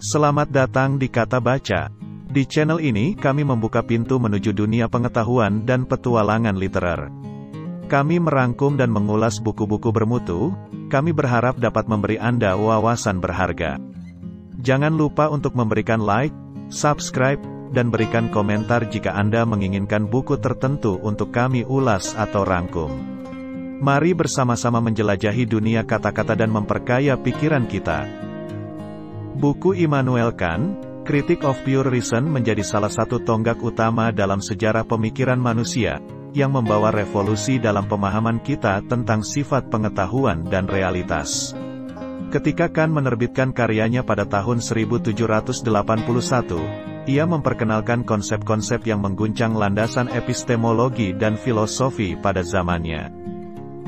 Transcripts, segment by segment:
Selamat datang di Kata Baca. Di channel ini kami membuka pintu menuju dunia pengetahuan dan petualangan literer. Kami merangkum dan mengulas buku-buku bermutu. Kami berharap dapat memberi Anda wawasan berharga. Jangan lupa untuk memberikan like, subscribe, dan berikan komentar jika Anda menginginkan buku tertentu untuk kami ulas atau rangkum. Mari bersama-sama menjelajahi dunia kata-kata dan memperkaya pikiran kita. Buku Immanuel Kant, Critique of Pure Reason menjadi salah satu tonggak utama dalam sejarah pemikiran manusia, yang membawa revolusi dalam pemahaman kita tentang sifat pengetahuan dan realitas. Ketika Kant menerbitkan karyanya pada tahun 1781, ia memperkenalkan konsep-konsep yang mengguncang landasan epistemologi dan filosofi pada zamannya.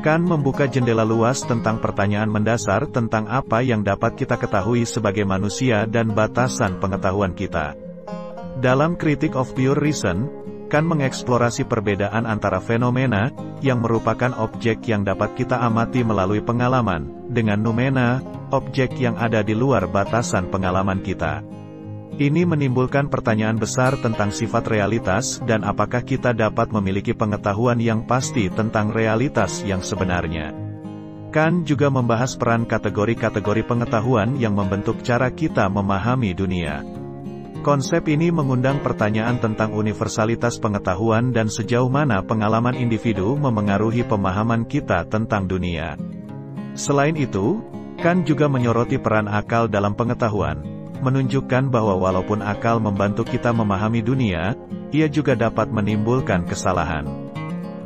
Kant membuka jendela luas tentang pertanyaan mendasar tentang apa yang dapat kita ketahui sebagai manusia dan batasan pengetahuan kita. Dalam Critique of Pure Reason, Kant mengeksplorasi perbedaan antara fenomena, yang merupakan objek yang dapat kita amati melalui pengalaman, dengan noumena, objek yang ada di luar batasan pengalaman kita. Ini menimbulkan pertanyaan besar tentang sifat realitas dan apakah kita dapat memiliki pengetahuan yang pasti tentang realitas yang sebenarnya. Kant juga membahas peran kategori-kategori pengetahuan yang membentuk cara kita memahami dunia. Konsep ini mengundang pertanyaan tentang universalitas pengetahuan dan sejauh mana pengalaman individu memengaruhi pemahaman kita tentang dunia. Selain itu, Kant juga menyoroti peran akal dalam pengetahuan, menunjukkan bahwa walaupun akal membantu kita memahami dunia, ia juga dapat menimbulkan kesalahan.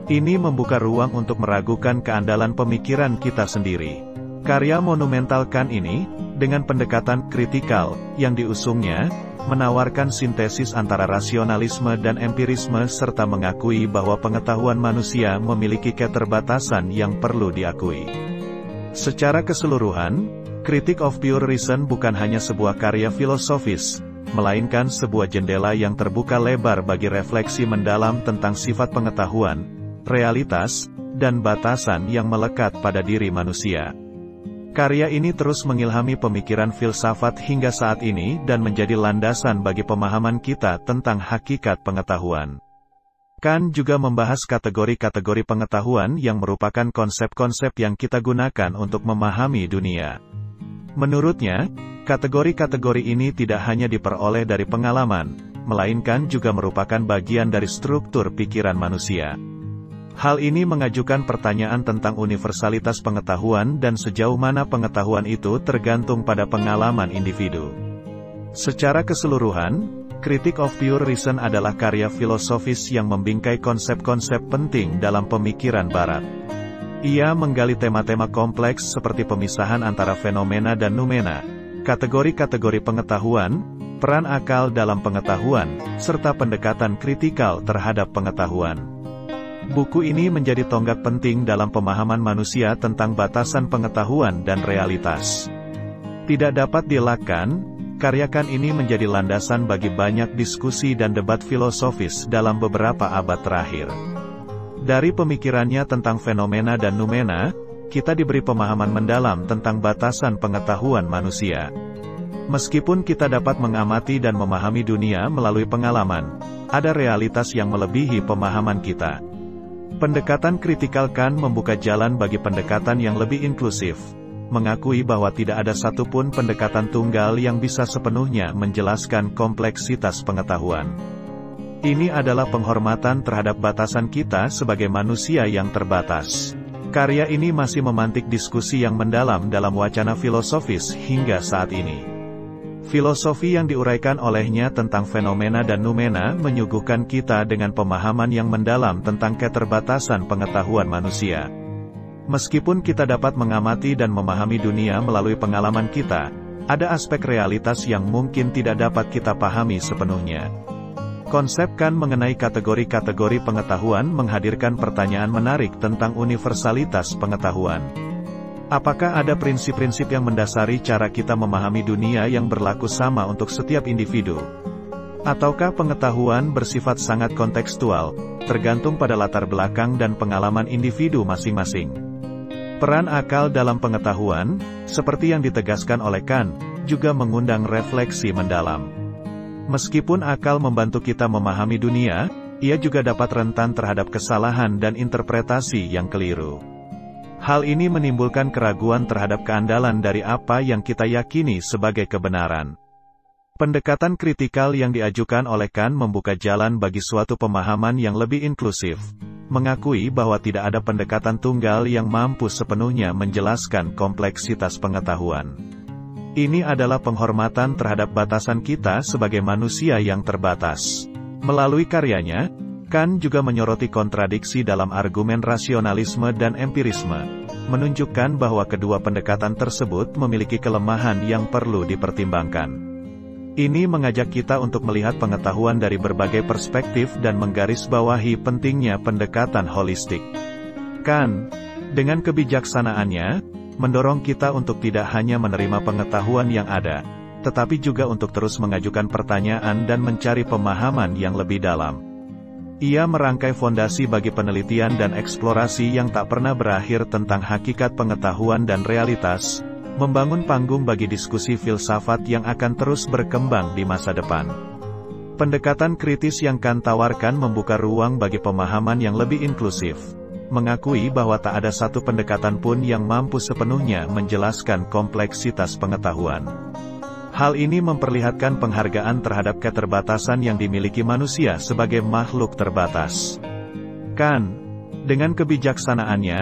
Ini membuka ruang untuk meragukan keandalan pemikiran kita sendiri. Karya monumental Kant ini, dengan pendekatan kritikal yang diusungnya, menawarkan sintesis antara rasionalisme dan empirisme serta mengakui bahwa pengetahuan manusia memiliki keterbatasan yang perlu diakui. Secara keseluruhan, Critique of Pure Reason bukan hanya sebuah karya filosofis, melainkan sebuah jendela yang terbuka lebar bagi refleksi mendalam tentang sifat pengetahuan, realitas, dan batasan yang melekat pada diri manusia. Karya ini terus mengilhami pemikiran filsafat hingga saat ini dan menjadi landasan bagi pemahaman kita tentang hakikat pengetahuan. Kant juga membahas kategori-kategori pengetahuan yang merupakan konsep-konsep yang kita gunakan untuk memahami dunia. Menurutnya, kategori-kategori ini tidak hanya diperoleh dari pengalaman, melainkan juga merupakan bagian dari struktur pikiran manusia. Hal ini mengajukan pertanyaan tentang universalitas pengetahuan dan sejauh mana pengetahuan itu tergantung pada pengalaman individu. Secara keseluruhan, Critique of Pure Reason adalah karya filosofis yang membingkai konsep-konsep penting dalam pemikiran Barat. Ia menggali tema-tema kompleks seperti pemisahan antara fenomena dan noumena, kategori-kategori pengetahuan, peran akal dalam pengetahuan, serta pendekatan kritikal terhadap pengetahuan. Buku ini menjadi tonggak penting dalam pemahaman manusia tentang batasan pengetahuan dan realitas. Tidak dapat dielakkan, karya Kant ini menjadi landasan bagi banyak diskusi dan debat filosofis dalam beberapa abad terakhir. Dari pemikirannya tentang fenomena dan noumena, kita diberi pemahaman mendalam tentang batasan pengetahuan manusia. Meskipun kita dapat mengamati dan memahami dunia melalui pengalaman, ada realitas yang melebihi pemahaman kita. Pendekatan kritikal Kant membuka jalan bagi pendekatan yang lebih inklusif, mengakui bahwa tidak ada satupun pendekatan tunggal yang bisa sepenuhnya menjelaskan kompleksitas pengetahuan. Ini adalah penghormatan terhadap batasan kita sebagai manusia yang terbatas. Karya ini masih memantik diskusi yang mendalam dalam wacana filosofis hingga saat ini. Filosofi yang diuraikan olehnya tentang fenomena dan noumena menyuguhkan kita dengan pemahaman yang mendalam tentang keterbatasan pengetahuan manusia. Meskipun kita dapat mengamati dan memahami dunia melalui pengalaman kita, ada aspek realitas yang mungkin tidak dapat kita pahami sepenuhnya. Konsep Kant mengenai kategori-kategori pengetahuan menghadirkan pertanyaan menarik tentang universalitas pengetahuan. Apakah ada prinsip-prinsip yang mendasari cara kita memahami dunia yang berlaku sama untuk setiap individu? Ataukah pengetahuan bersifat sangat kontekstual, tergantung pada latar belakang dan pengalaman individu masing-masing? Peran akal dalam pengetahuan, seperti yang ditegaskan oleh Kant, juga mengundang refleksi mendalam. Meskipun akal membantu kita memahami dunia, ia juga dapat rentan terhadap kesalahan dan interpretasi yang keliru. Hal ini menimbulkan keraguan terhadap keandalan dari apa yang kita yakini sebagai kebenaran. Pendekatan kritikal yang diajukan oleh Kant membuka jalan bagi suatu pemahaman yang lebih inklusif, mengakui bahwa tidak ada pendekatan tunggal yang mampu sepenuhnya menjelaskan kompleksitas pengetahuan. Ini adalah penghormatan terhadap batasan kita sebagai manusia yang terbatas. Melalui karyanya, Kant juga menyoroti kontradiksi dalam argumen rasionalisme dan empirisme, menunjukkan bahwa kedua pendekatan tersebut memiliki kelemahan yang perlu dipertimbangkan. Ini mengajak kita untuk melihat pengetahuan dari berbagai perspektif dan menggarisbawahi pentingnya pendekatan holistik. Kant, dengan kebijaksanaannya, mendorong kita untuk tidak hanya menerima pengetahuan yang ada, tetapi juga untuk terus mengajukan pertanyaan dan mencari pemahaman yang lebih dalam. Ia merangkai fondasi bagi penelitian dan eksplorasi yang tak pernah berakhir tentang hakikat pengetahuan dan realitas, membangun panggung bagi diskusi filsafat yang akan terus berkembang di masa depan. Pendekatan kritis yang Kant tawarkan membuka ruang bagi pemahaman yang lebih inklusif, mengakui bahwa tak ada satu pendekatan pun yang mampu sepenuhnya menjelaskan kompleksitas pengetahuan. Hal ini memperlihatkan penghargaan terhadap keterbatasan yang dimiliki manusia sebagai makhluk terbatas. Kant, dengan kebijaksanaannya,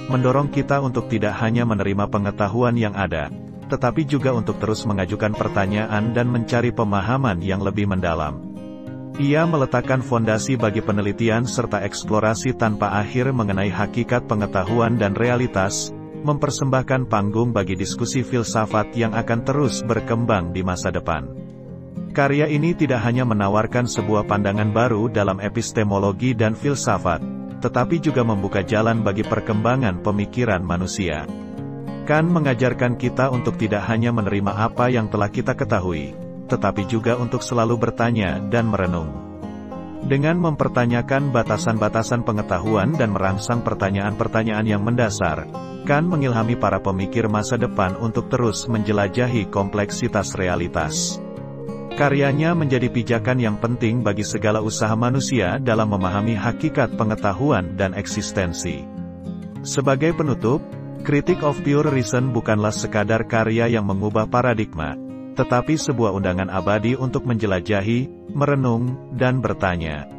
mendorong kita untuk tidak hanya menerima pengetahuan yang ada, tetapi juga untuk terus mengajukan pertanyaan dan mencari pemahaman yang lebih mendalam. Ia meletakkan fondasi bagi penelitian serta eksplorasi tanpa akhir mengenai hakikat pengetahuan dan realitas, mempersembahkan panggung bagi diskusi filsafat yang akan terus berkembang di masa depan. Karya ini tidak hanya menawarkan sebuah pandangan baru dalam epistemologi dan filsafat, tetapi juga membuka jalan bagi perkembangan pemikiran manusia. Kant mengajarkan kita untuk tidak hanya menerima apa yang telah kita ketahui, tetapi juga untuk selalu bertanya dan merenung. Dengan mempertanyakan batasan-batasan pengetahuan dan merangsang pertanyaan-pertanyaan yang mendasar, Kant mengilhami para pemikir masa depan untuk terus menjelajahi kompleksitas realitas. Karyanya menjadi pijakan yang penting bagi segala usaha manusia dalam memahami hakikat pengetahuan dan eksistensi. Sebagai penutup, Critique of Pure Reason bukanlah sekadar karya yang mengubah paradigma, tetapi sebuah undangan abadi untuk menjelajahi, merenung, dan bertanya.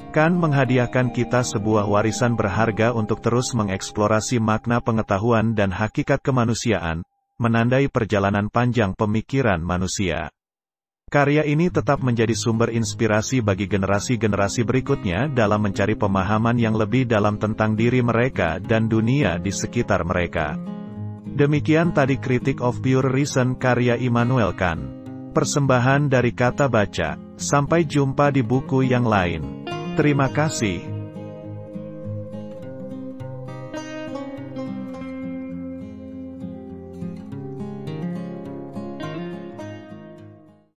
Kant menghadiahkan kita sebuah warisan berharga untuk terus mengeksplorasi makna pengetahuan dan hakikat kemanusiaan, menandai perjalanan panjang pemikiran manusia. Karya ini tetap menjadi sumber inspirasi bagi generasi-generasi berikutnya dalam mencari pemahaman yang lebih dalam tentang diri mereka dan dunia di sekitar mereka. Demikian tadi Critique of Pure Reason karya Immanuel Kant. Persembahan dari Kata Baca. Sampai jumpa di buku yang lain. Terima kasih.